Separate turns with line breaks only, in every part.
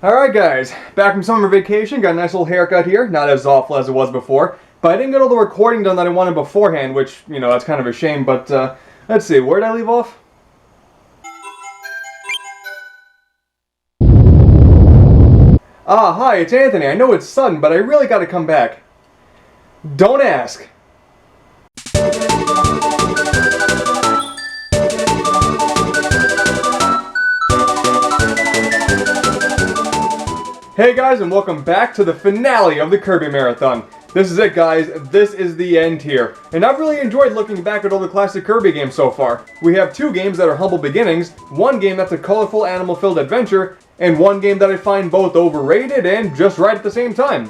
Alright guys, back from summer vacation, got a nice little haircut here, not as awful as it was before, but I didn't get all the recording done that I wanted beforehand, which, that's kind of a shame, but let's see, where did I leave off? Ah, hi, it's Anthony. I know it's sudden, but I really gotta come back. Don't ask. Hey guys, and welcome back to the finale of the Kirby Marathon. This is it guys, this is the end here. And I've really enjoyed looking back at all the classic Kirby games so far. We have two games that are humble beginnings, one game that's a colorful animal-filled adventure, and one game that I find both overrated and just right at the same time.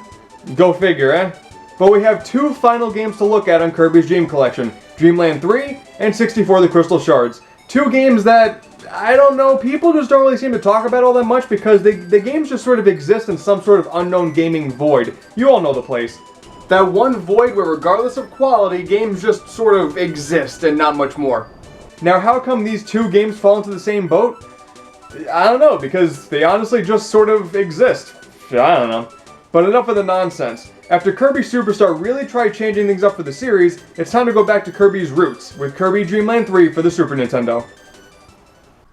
Go figure, eh? But we have two final games to look at on Kirby's Dream Collection, Dreamland 3 and 64 The Crystal Shards. Two games that, I don't know, people just don't really seem to talk about all that much because the games just sort of exist in some sort of unknown gaming void. You all know the place. That one void where regardless of quality, games just sort of exist and not much more. Now how come these two games fall into the same boat? I don't know, because they honestly just sort of exist. I don't know. But enough of the nonsense. After Kirby Superstar really tried changing things up for the series, it's time to go back to Kirby's roots, with Kirby Dreamland 3 for the Super Nintendo.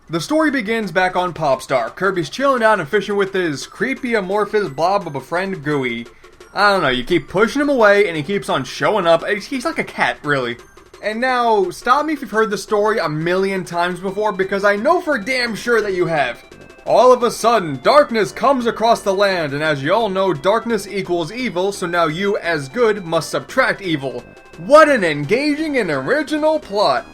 The story begins back on Popstar. Kirby's chilling out and fishing with his creepy amorphous blob of a friend Gooey. I don't know, you keep pushing him away and he keeps on showing up. He's like a cat, really. And now, stop me if you've heard the story a million times before, because I know for damn sure that you have. All of a sudden, darkness comes across the land, and as you all know, darkness equals evil, so now you, as good, must subtract evil. What an engaging and original plot!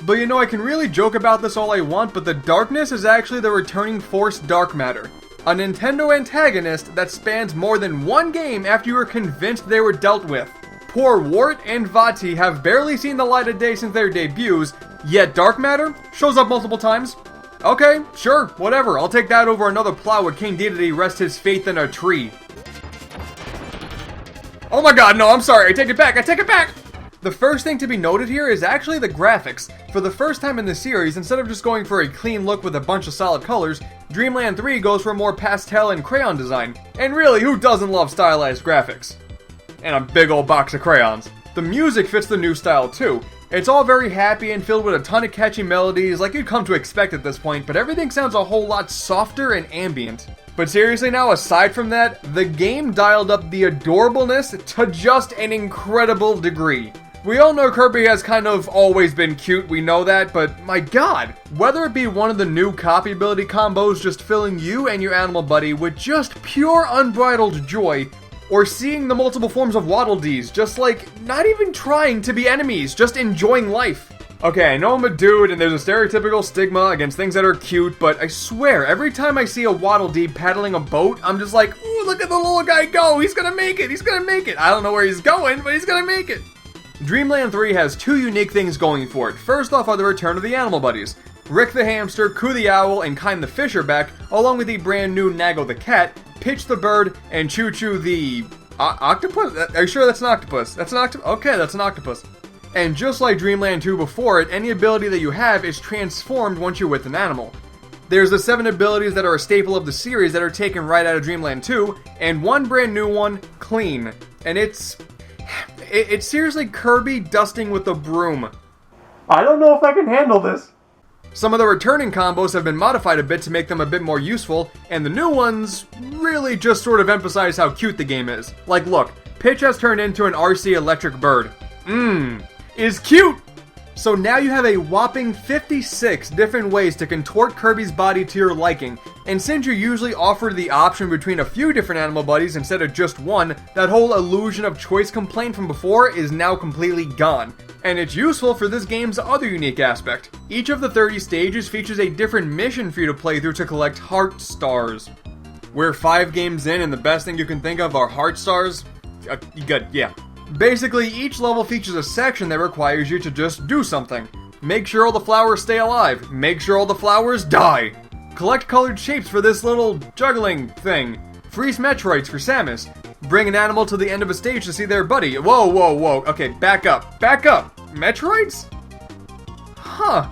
But I can really joke about this all I want, but the darkness is actually the returning force dark matter. A Nintendo antagonist that spans more than one game after you were convinced they were dealt with. Poor Wart and Vati have barely seen the light of day since their debuts, yet dark matter shows up multiple times. Okay, sure, whatever, I'll take that over another plot where King Dedede rests his faith in a tree. Oh my god, no, I'm sorry, I take it back! The first thing to be noted here is actually the graphics. For the first time in the series, instead of just going for a clean look with a bunch of solid colors, Dreamland 3 goes for a more pastel and crayon design. And really, who doesn't love stylized graphics? And a big old box of crayons. The music fits the new style too. It's all very happy and filled with a ton of catchy melodies like you'd come to expect at this point, but everything sounds a whole lot softer and ambient. But seriously now, aside from that, the game dialed up the adorableness to just an incredible degree. We all know Kirby has kind of always been cute, we know that, but my god! Whether it be one of the new copy ability combos just filling you and your animal buddy with just pure unbridled joy, or seeing the multiple forms of Waddle Dees, just like, not even trying to be enemies, just enjoying life. Okay, I know I'm a dude and there's a stereotypical stigma against things that are cute, but I swear, every time I see a Waddle Dee paddling a boat, I'm just like, ooh, look at the little guy go, he's gonna make it! I don't know where he's going, but he's gonna make it! Dreamland 3 has two unique things going for it. First off are the return of the animal buddies. Rick the hamster, Coo the owl, and Kind the fish are back, along with the brand new Nago the cat, Pitch the bird, and Choo Choo the... octopus? Are you sure that's an octopus? That's an octopus? Okay, that's an octopus. And just like Dreamland 2 before it, any ability that you have is transformed once you're with an animal. There's the 7 abilities that are a staple of the series that are taken right out of Dreamland 2, and one brand new one, Clean. And it's seriously Kirby dusting with a broom. I don't know if I can handle this. Some of the returning combos have been modified a bit to make them a bit more useful, and the new ones really just sort of emphasize how cute the game is. Like look, Pitch has turned into an RC electric bird. Is cute! So now you have a whopping 56 different ways to contort Kirby's body to your liking, and since you're usually offered the option between a few different animal buddies instead of just one, that whole illusion of choice complaint from before is now completely gone. And it's useful for this game's other unique aspect. Each of the 30 stages features a different mission for you to play through to collect heart stars. We're 5 games in and the best thing you can think of are heart stars? Good, yeah. Basically, each level features a section that requires you to just do something. Make sure all the flowers stay alive. Make sure all the flowers die. Collect colored shapes for this little juggling thing. Freeze Metroids for Samus. Bring an animal to the end of a stage to see their buddy. Whoa. Okay, back up. Metroids? Huh.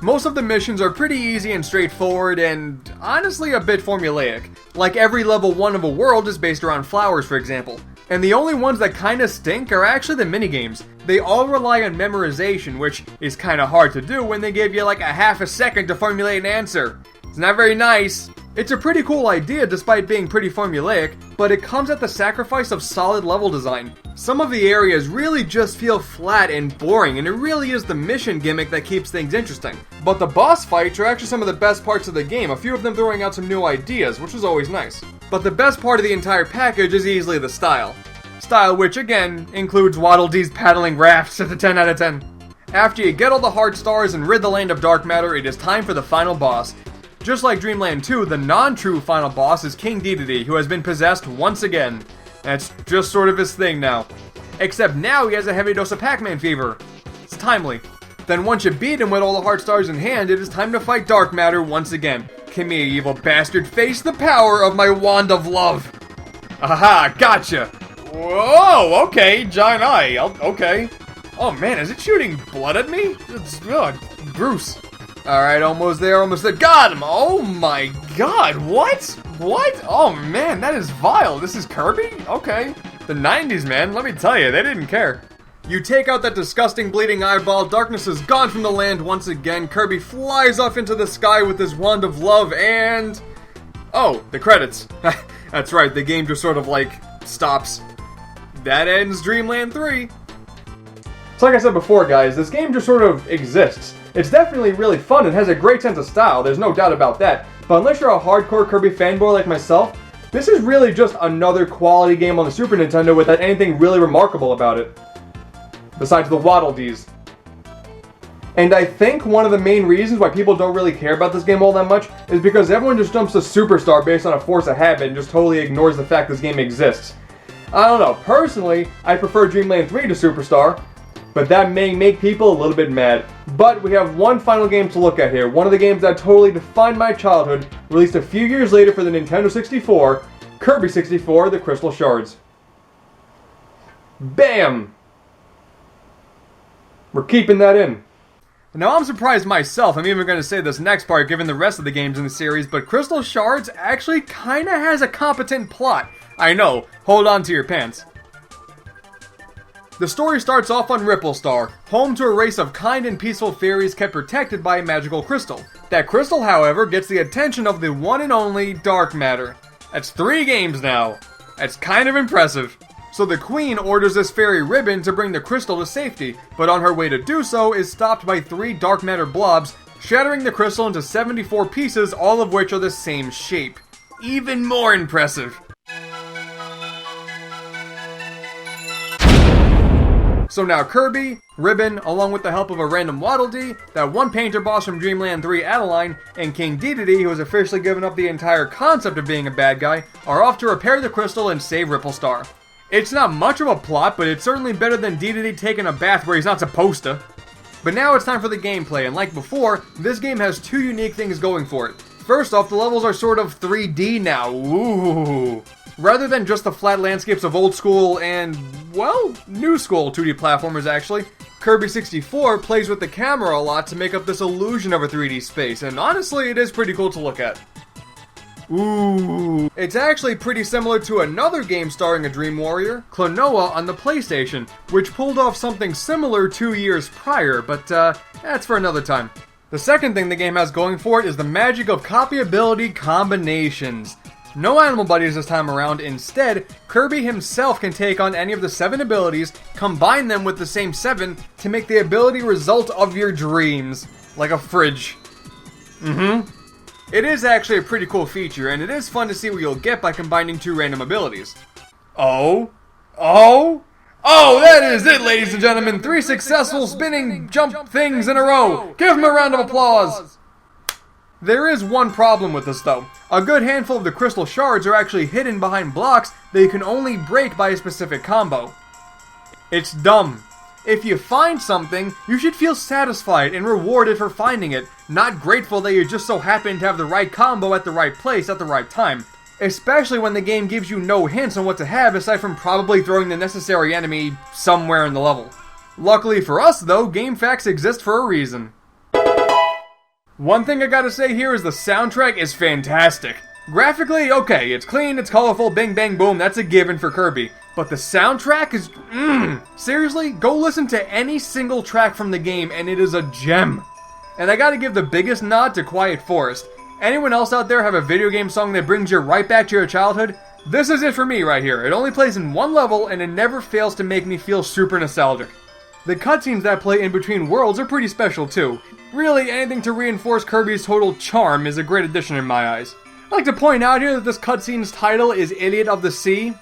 Most of the missions are pretty easy and straightforward and honestly a bit formulaic. Like every level 1 of a world is based around flowers, for example. And the only ones that kinda stink are actually the minigames. They all rely on memorization, which is kinda hard to do when they give you like a half a second to formulate an answer. It's not very nice. It's a pretty cool idea despite being pretty formulaic, but it comes at the sacrifice of solid level design. Some of the areas really just feel flat and boring, and it really is the mission gimmick that keeps things interesting. But the boss fights are actually some of the best parts of the game, a few of them throwing out some new ideas, which is always nice. But the best part of the entire package is easily the style. Style which, again, includes Waddle Dee's paddling rafts at the 10 out of 10. After you get all the hard stars and rid the land of dark matter, it is time for the final boss. Just like Dreamland 2, the non-true final boss is King Dedede, who has been possessed once again. That's just sort of his thing now. Except now he has a heavy dose of Pac-Man fever. It's timely. Then once you beat him with all the heart stars in hand, it is time to fight dark matter once again. Come here, evil bastard, face the power of my wand of love. Aha, gotcha. Whoa, okay, giant eye, okay. Oh man, is it shooting blood at me? It's, Bruce. Alright, almost there, got him! Oh my god, what? What? Oh man, that is vile. This is Kirby? Okay. The 90s, man, let me tell you, they didn't care. You take out that disgusting bleeding eyeball, darkness is gone from the land once again, Kirby flies off into the sky with his wand of love, and... oh, the credits. That's right, the game just sort of like, stops. That ends Dreamland 3. So like I said before, guys, this game just sort of exists. It's definitely really fun and has a great sense of style, there's no doubt about that. But unless you're a hardcore Kirby fanboy like myself, this is really just another quality game on the Super Nintendo without anything really remarkable about it. Besides the Waddle Dees. And I think one of the main reasons why people don't really care about this game all that much is because everyone just jumps to Super Star based on a force of habit and just totally ignores the fact this game exists. I don't know, personally, I prefer Dreamland 3 to Super Star, but that may make people a little bit mad. But we have one final game to look at here, one of the games that totally defined my childhood, released a few years later for the Nintendo 64, Kirby 64, the Crystal Shards. Bam! We're keeping that in. Now I'm surprised myself, I'm even going to say this next part given the rest of the games in the series, but Crystal Shards actually kinda has a competent plot. I know, hold on to your pants. The story starts off on Ripple Star, home to a race of kind and peaceful fairies kept protected by a magical crystal. That crystal, however, gets the attention of the one and only Dark Matter. That's 3 games now. That's kind of impressive. So the Queen orders this fairy Ribbon to bring the crystal to safety, but on her way to do so is stopped by 3 Dark Matter blobs, shattering the crystal into 74 pieces, all of which are the same shape. Even more impressive. So now Kirby, Ribbon, along with the help of a random Waddle Dee, that one painter boss from Dreamland 3 Adeline, and King Dedede, who has officially given up the entire concept of being a bad guy, are off to repair the crystal and save Ripple Star. It's not much of a plot, but it's certainly better than Dedede taking a bath where he's not supposed to. But now it's time for the gameplay, and like before, this game has 2 unique things going for it. First off, the levels are sort of 3D now, ooh. Rather than just the flat landscapes of old school and, well, new school 2D platformers actually, Kirby 64 plays with the camera a lot to make up this illusion of a 3D space, and honestly, it is pretty cool to look at. Ooh. It's actually pretty similar to another game starring a Dream Warrior, Klonoa on the PlayStation, which pulled off something similar 2 years prior, but that's for another time. The second thing the game has going for it is the magic of copyability combinations. No animal buddies this time around, instead, Kirby himself can take on any of the 7 abilities, combine them with the same 7, to make the ability result of your dreams. Like a fridge. It is actually a pretty cool feature, and it is fun to see what you'll get by combining 2 random abilities. Oh, that is it, ladies and gentlemen! 3 successful spinning jump things in a row! Give them a round of applause! There is one problem with this though. A good handful of the Crystal Shards are actually hidden behind blocks that you can only break by a specific combo. It's dumb. If you find something, you should feel satisfied and rewarded for finding it, not grateful that you just so happen to have the right combo at the right place at the right time. Especially when the game gives you no hints on what to have aside from probably throwing the necessary enemy somewhere in the level. Luckily for us though, game facts exist for a reason. One thing I gotta say here is the soundtrack is fantastic. Graphically, okay, it's clean, it's colorful, bing bang boom, that's a given for Kirby. But the soundtrack is, seriously, go listen to any single track from the game and it is a gem. And I gotta give the biggest nod to Quiet Forest. Anyone else out there have a video game song that brings you right back to your childhood? This is it for me right here. It only plays in one level and it never fails to make me feel super nostalgic. The cutscenes that play in between worlds are pretty special too. Really, anything to reinforce Kirby's total charm is a great addition in my eyes. I'd like to point out here that this cutscene's title is Idiot of the Sea.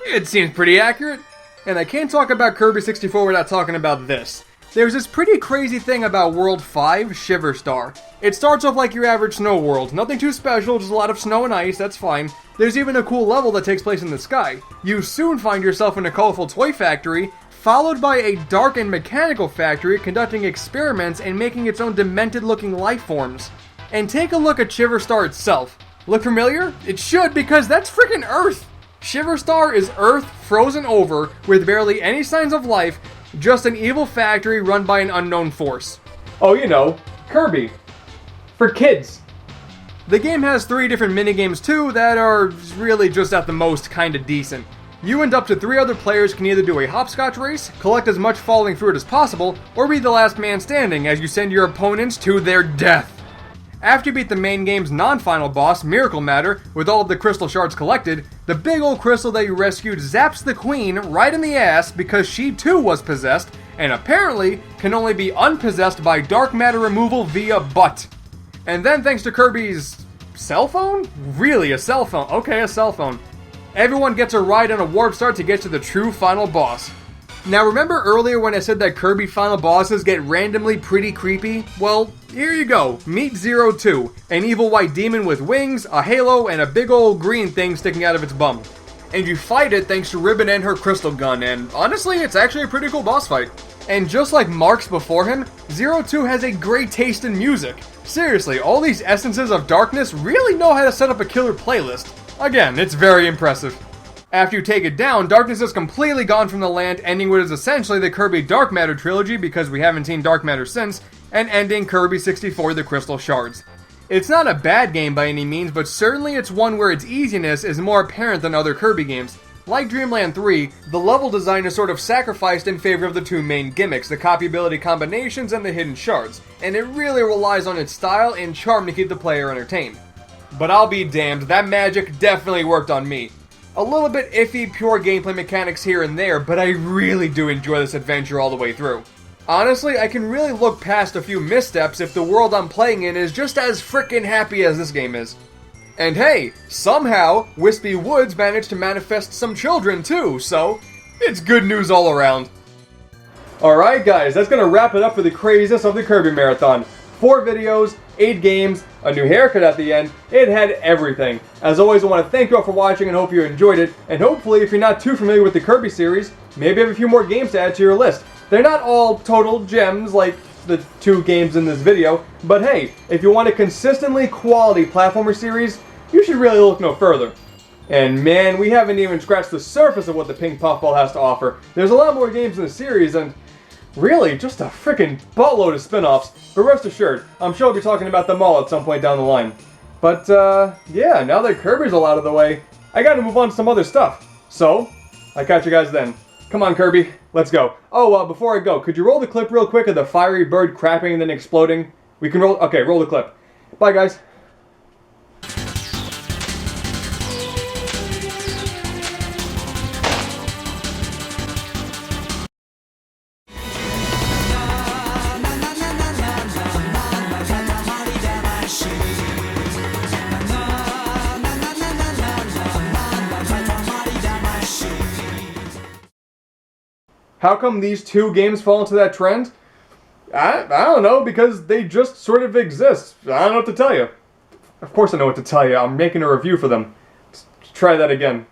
It seems pretty accurate. And I can't talk about Kirby 64 without talking about this. There's this pretty crazy thing about World 5, Shiver Star. It starts off like your average snow world. Nothing too special, just a lot of snow and ice, that's fine. There's even a cool level that takes place in the sky. You soon find yourself in a colorful toy factory, followed by a dark and mechanical factory conducting experiments and making its own demented-looking life forms. And take a look at Shiver Star itself. Look familiar? It should, because that's freaking Earth! Shiver Star is Earth frozen over with barely any signs of life, just an evil factory run by an unknown force. Oh, you know, Kirby. For kids. The game has 3 different minigames too that are really just at the most kinda decent. You and up to 3 other players can either do a hopscotch race, collect as much falling fruit as possible, or be the last man standing as you send your opponents to their death. After you beat the main game's non-final boss, Miracle Matter, with all of the Crystal Shards collected, the big old crystal that you rescued zaps the queen right in the ass because she too was possessed, and apparently can only be unpossessed by dark matter removal via butt. And then thanks to Kirby's cell phone? Really, a cell phone? Okay, a cell phone. Everyone gets a ride on a warp star to get to the true final boss. Now remember earlier when I said that Kirby final bosses get randomly pretty creepy? Well, here you go. Meet Zero 2, an evil white demon with wings, a halo, and a big old green thing sticking out of its bum. And you fight it thanks to Ribbon and her crystal gun, and honestly, it's actually a pretty cool boss fight. And just like Marks before him, Zero 2 has a great taste in music. Seriously, all these essences of darkness really know how to set up a killer playlist. Again, it's very impressive. After you take it down, darkness is completely gone from the land, ending what is essentially the Kirby Dark Matter trilogy because we haven't seen Dark Matter since, and ending Kirby 64 The Crystal Shards. It's not a bad game by any means, but certainly it's one where its easiness is more apparent than other Kirby games. Like Dreamland 3, the level design is sort of sacrificed in favor of the 2 main gimmicks, the copyability combinations and the hidden shards, and it really relies on its style and charm to keep the player entertained. But I'll be damned, that magic definitely worked on me. A little bit iffy pure gameplay mechanics here and there, but I really do enjoy this adventure all the way through. Honestly, I can really look past a few missteps if the world I'm playing in is just as frickin' happy as this game is. And hey, somehow, Wispy Woods managed to manifest some children too, so it's good news all around. Alright guys, that's gonna wrap it up for the craziness of the Kirby Marathon. 4 videos, 8 games, a new haircut at the end, it had everything. As always, I want to thank you all for watching and hope you enjoyed it, and hopefully if you're not too familiar with the Kirby series, maybe have a few more games to add to your list. They're not all total gems like the 2 games in this video, but hey, if you want a consistently quality platformer series, you should really look no further. And man, we haven't even scratched the surface of what the Pink Puffball has to offer. There's a lot more games in the series, and really, just a freaking buttload of spin-offs. But rest assured, I'm sure I'll be talking about them all at some point down the line. But, yeah, now that Kirby's all out of the way, I gotta move on to some other stuff. So, I'll catch you guys then. Come on, Kirby, let's go. Oh, before I go, could you roll the clip real quick of the fiery bird crapping and then exploding? We can roll, okay, roll the clip. Bye, guys. How come these 2 games fall into that trend? I don't know, because they just sort of exist. I don't know what to tell you. Of course I know what to tell you. I'm making a review for them. Let's try that again.